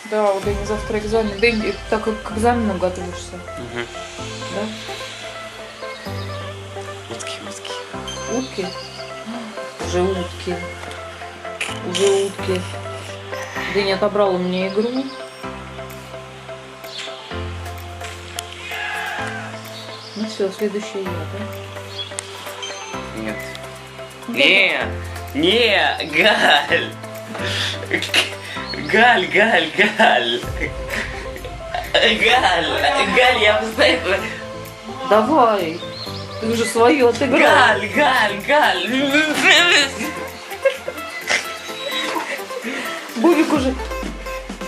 Да, у Дэни завтра экзамен. Дэнни, так как к экзамену готовишься, Угу. да? Утки. Утки? Уже утки. Уже утки. Дэнни отобрал у меня игру. Ну все, следующий я, да? Нет. Не, Галь. Галь. Галь, я постоянно... Давай. Ты уже свое отыграл. Галь. Бубик уже.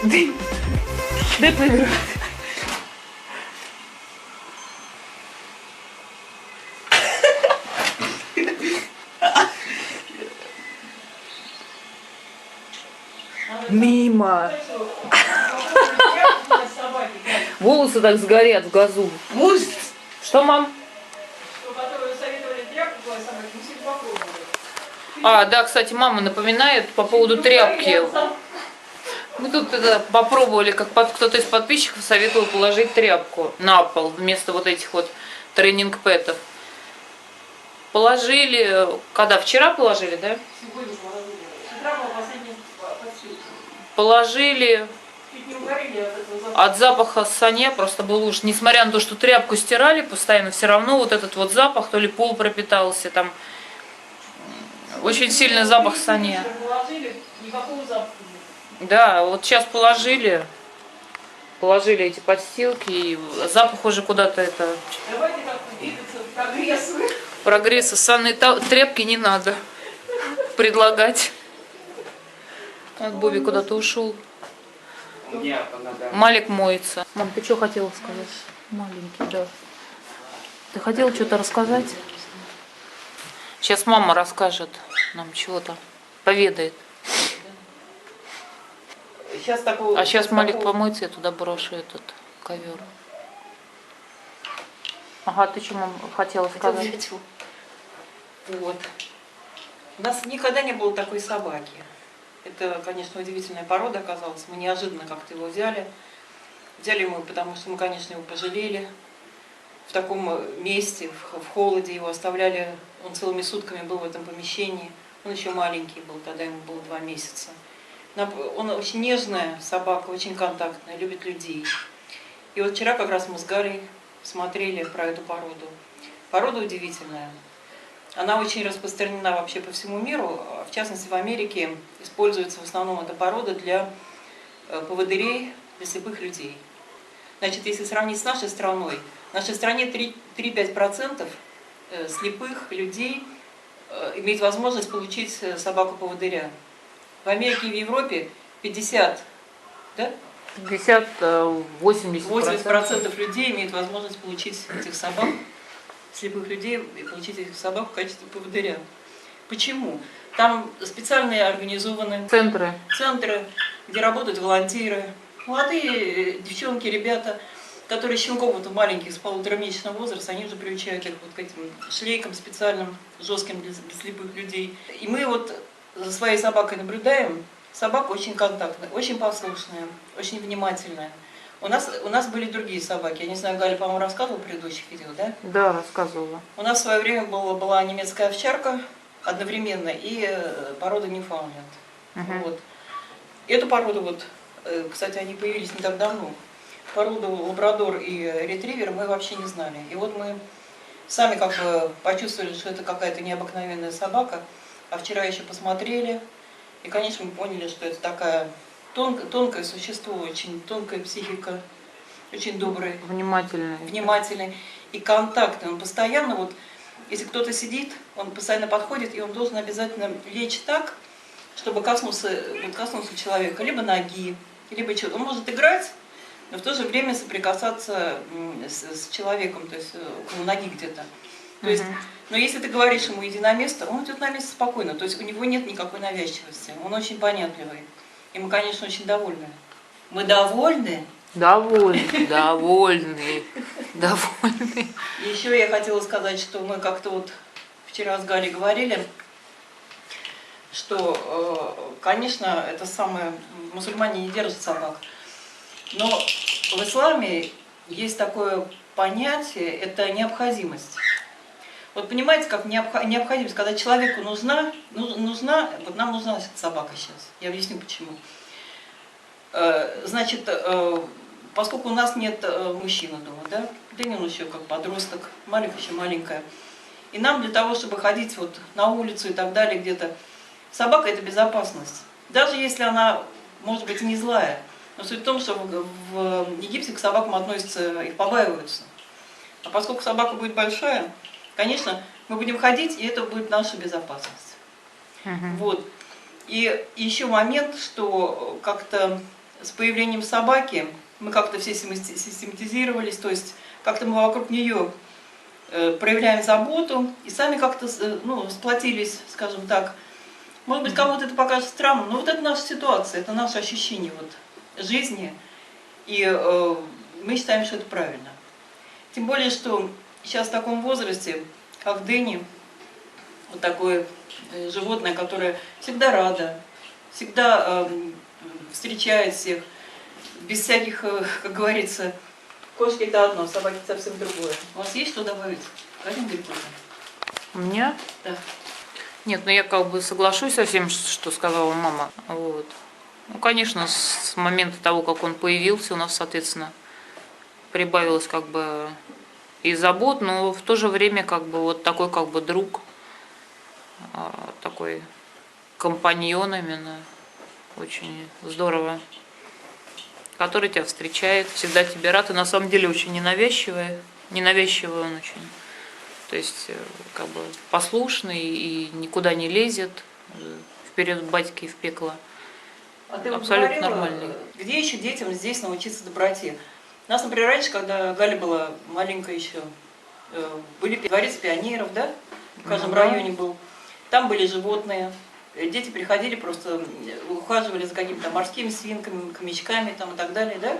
Дай поиграть. Мимо. Волосы так сгорят в газу. Что, мам? А, да, кстати, мама напоминает по поводу тряпки. Мы тут попробовали, как кто-то из подписчиков советовал положить тряпку на пол вместо вот этих вот тренинг-пэтов. Положили, когда? Вчера положили, да? Сегодня положили. С утра была последняя подстилка. Положили. Чуть не угорели от этого запаха. От запаха саня просто был уж, несмотря на то, что тряпку стирали постоянно, все равно вот этот вот запах, то ли пол пропитался, там очень сильный запах саня. Положили, никакого запаха нет. Да, вот сейчас положили эти подстилки, и запах уже куда-то это... Давайте как-то двигаться к прогрессу. Прогресса санной тряпки не надо предлагать. Так, Боби куда-то ушел. Малик моется. Мам, ты что хотела сказать? Маленький, да. Ты хотела что-то рассказать? Сейчас мама расскажет нам чего-то, поведает. Сейчас такого, А сейчас Малик помоется, я туда брошу этот ковер. Ага, ты что, мам, хотела сказать? Вот. У нас никогда не было такой собаки. Это, конечно, удивительная порода оказалась. Мы неожиданно как-то его взяли. Взяли мы, потому что мы, конечно, его пожалели. В таком месте, в холоде его оставляли. Он целыми сутками был в этом помещении. Он еще маленький был, тогда ему было 2 месяца. Он очень нежная собака, очень контактная, любит людей. И вот вчера как раз мы с Галей смотрели про эту породу. Порода удивительная. Она очень распространена вообще по всему миру. В частности, в Америке используется в основном эта порода для поводырей, для слепых людей. Значит, если сравнить с нашей страной, в нашей стране 3-5% слепых людей имеет возможность получить собаку-поводыря. В Америке и в Европе 50, да? 50-80% людей имеют возможность получить этих собак, слепых людей, и получить этих собак в качестве поводыря. Почему? Там специальные организованные центры, где работают волонтеры, молодые девчонки, ребята, которые щенков вот маленьких с 1,5-месячного возраста, они уже приучают их вот к этим шлейкам специальным, жестким для слепых людей. И мы вот за своей собакой наблюдаем. Собака очень контактная, очень послушная, очень внимательная. У нас были другие собаки. Я не знаю, Галя, по-моему, рассказывала в предыдущих видео, да? Да, рассказывала. У нас в свое время была немецкая овчарка одновременно и порода Ньюфаундленд. Вот. Эту породу, вот, кстати, они появились не так давно. Породу лабрадор и ретривер мы вообще не знали. И вот мы сами как бы почувствовали, что это какая-то необыкновенная собака. А вчера еще посмотрели. И, конечно, мы поняли, что это такая тонкое существо, очень тонкая психика, очень добрый, внимательный и контактный. Он постоянно, вот, если кто-то сидит, он постоянно подходит, и он должен обязательно лечь так, чтобы коснуться человека, либо ноги, либо чего-то. Он может играть, но в то же время соприкасаться с человеком, то есть около ноги где-то. То есть, но если ты говоришь ему «иди на место», он идет на место спокойно, то есть у него нет никакой навязчивости, он очень понятливый. И мы, конечно, очень довольны. Мы довольны? Довольны. И еще я хотела сказать, что мы как-то вот вчера с Галей говорили, что, конечно, это самое, мусульмане не держат собак, Но в исламе есть такое понятие, это необходимость. Вот понимаете, как необходимость, когда человеку нужна, вот нам нужна собака сейчас. Я объясню почему. Значит, поскольку у нас нет мужчины дома, да, Дэнин еще как подросток, Малик еще маленькая, и нам для того, чтобы ходить вот на улицу и так далее где-то, собака это безопасность. Даже если она, может быть, не злая, но суть в том, что в Египте к собакам относятся, их побаиваются. А поскольку собака будет большая, конечно, мы будем ходить, и это будет наша безопасность. Вот. И еще момент, что как-то с появлением собаки мы как-то все систематизировались, то есть как-то мы вокруг нее проявляем заботу и сами как-то сплотились, скажем так. Может быть, кому-то это покажется странным, но вот это наша ситуация, это наше ощущение вот жизни, и мы считаем, что это правильно. Тем более, что сейчас в таком возрасте, как Дэнни, вот такое животное, которое всегда радо, всегда встречает всех, без всяких, как говорится, кошки это одно, собаки совсем другое. У вас есть что добавить? Галина Григорьевна? У меня? Да. Нет, ну я как бы соглашусь со всем, что сказала мама. Вот. Ну, конечно, с момента того, как он появился, у нас, соответственно, прибавилось как бы и забот, но в то же время как бы вот такой как бы друг, такой компаньон именно, очень здорово, который тебя встречает, всегда тебе рад, и на самом деле очень ненавязчивый он очень. То есть, как бы послушный и никуда не лезет, вперед батьки в пекло. А ты вот Абсолютно говорила, нормальный. где еще детям здесь научиться доброте? У нас, например, раньше, когда Галя была маленькая еще, были дворец пионеров, да? В каждом районе был. Там были животные. Дети приходили, просто ухаживали за какими-то морскими свинками, хомячками там, и так далее, да?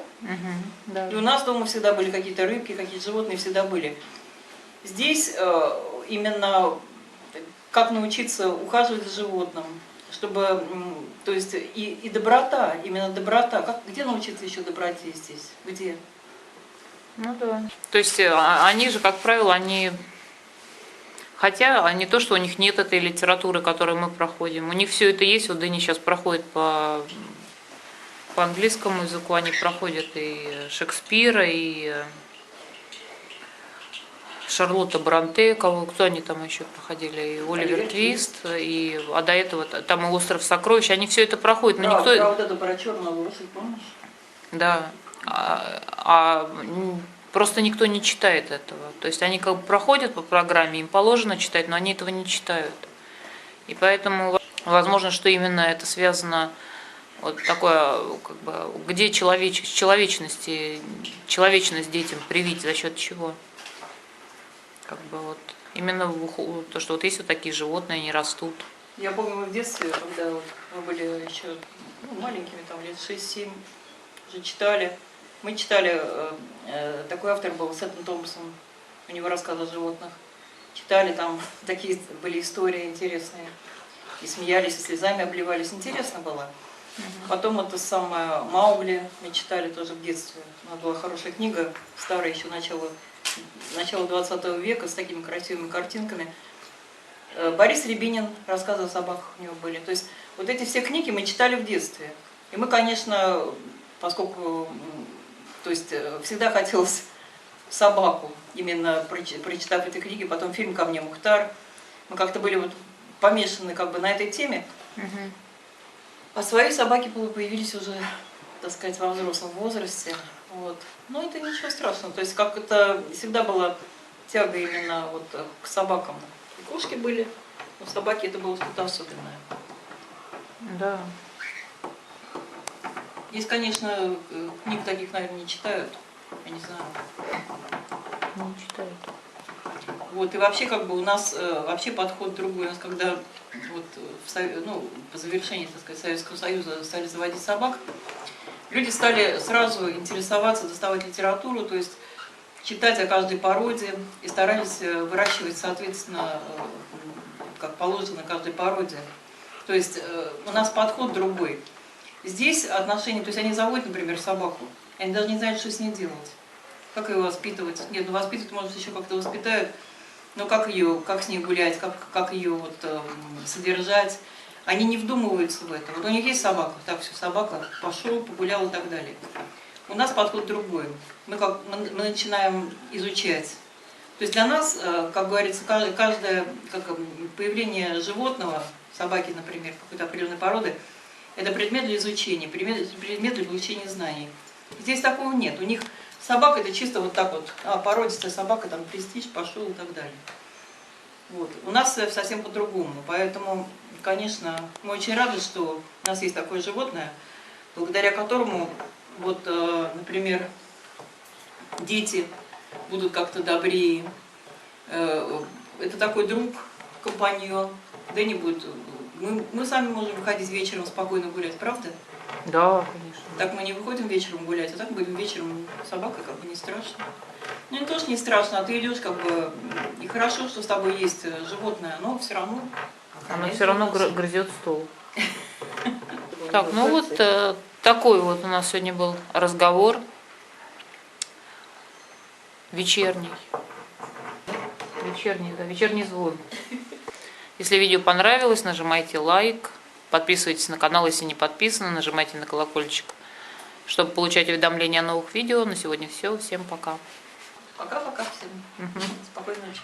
Да. И у нас дома всегда были какие-то рыбки, какие-то животные всегда были. Здесь именно как научиться ухаживать за животным, чтобы, то есть и доброта, именно доброта. Где научиться еще доброте здесь? Где? Ну да. То есть они же, как правило, хотя не то, что у них нет этой литературы, которую мы проходим. У них все это есть. Вот Дэнни сейчас проходит по английскому языку, они проходят и Шекспира, и Шарлотта Бронте, кто они там еще проходили, и Оливер Твист, а до этого там и Остров сокровищ, они все это проходят, но да, никто... про вот это про черного лошадь, помнишь? Да, просто никто не читает этого. То есть они как бы проходят по программе, им положено читать, но они этого не читают. И поэтому, возможно, что именно это связано, вот такое, как бы, где человечность детям привить, за счет чего? Как бы вот именно то, что вот есть вот такие животные, они растут. Я помню, мы в детстве, когда вот мы были еще маленькими, там лет 6-7, уже читали. Мы читали, такой автор был, Сеттон Томпсон, у него рассказы о животных. Читали, там такие были истории интересные. И смеялись, и слезами обливались. Интересно было. Потом это самое Маугли мы читали тоже в детстве. У нас была хорошая книга, старая еще начало 20 века, с такими красивыми картинками. Борис Рябинин, рассказы о собаках у него были. То есть вот эти все книги мы читали в детстве. И мы, конечно, поскольку, то есть всегда хотелось собаку, именно прочитав эти книги, потом фильм «Ко мне, Мухтар». Мы как-то были вот помешаны как бы на этой теме. А свои собаки появились уже, так сказать, во взрослом возрасте. Вот. Но это ничего страшного. То есть как это всегда была тяга именно вот к собакам. И кошки были, но собаки это было что-то особенное. Да. Есть, конечно, книг таких, наверное, не читают. Я не знаю. Не читают. Вот, и вообще как бы у нас вообще подход другой. У нас когда вот по завершении, так сказать, Советского Союза стали заводить собак, люди стали сразу интересоваться, доставать литературу, то есть читать о каждой породе и старались выращивать, соответственно, как положено каждой породе. То есть у нас подход другой. Здесь отношения, то есть они заводят, например, собаку, они даже не знают, что с ней делать. Как ее воспитывать? Нет, ну воспитывать, может, еще как-то воспитают, но как ее, как с ней гулять, как ее вот, содержать. Они не вдумываются в это. Вот у них есть собака, так все, собака, пошел, погулял и так далее. У нас подход другой. Мы начинаем изучать. То есть для нас, как говорится, каждое появление животного, собаки, например, какой-то определенной породы, это предмет для изучения, предмет для получения знаний. Здесь такого нет. У них собака это чисто вот так вот, породистая собака, там престиж, пошел и так далее. Вот. У нас совсем по-другому. Поэтому, конечно, мы очень рады, что у нас есть такое животное, благодаря которому, вот, например, дети будут как-то добрее. Это такой друг, компаньон. Да не будет. Мы сами можем выходить вечером спокойно гулять, правда? Да, конечно. Так мы не выходим вечером гулять, а так будем вечером с собакой, как бы не страшно. Ну не то, что не страшно, а ты идешь как бы, и хорошо, что с тобой есть животное, но все равно. Оно все равно грызет стол. Так, ну вот такой вот у нас сегодня был разговор вечерний. Вечерний звон. Если видео понравилось, нажимайте лайк, подписывайтесь на канал, если не подписаны, нажимайте на колокольчик, чтобы получать уведомления о новых видео. На сегодня все. Всем пока. Пока-пока всем. Спокойной ночи.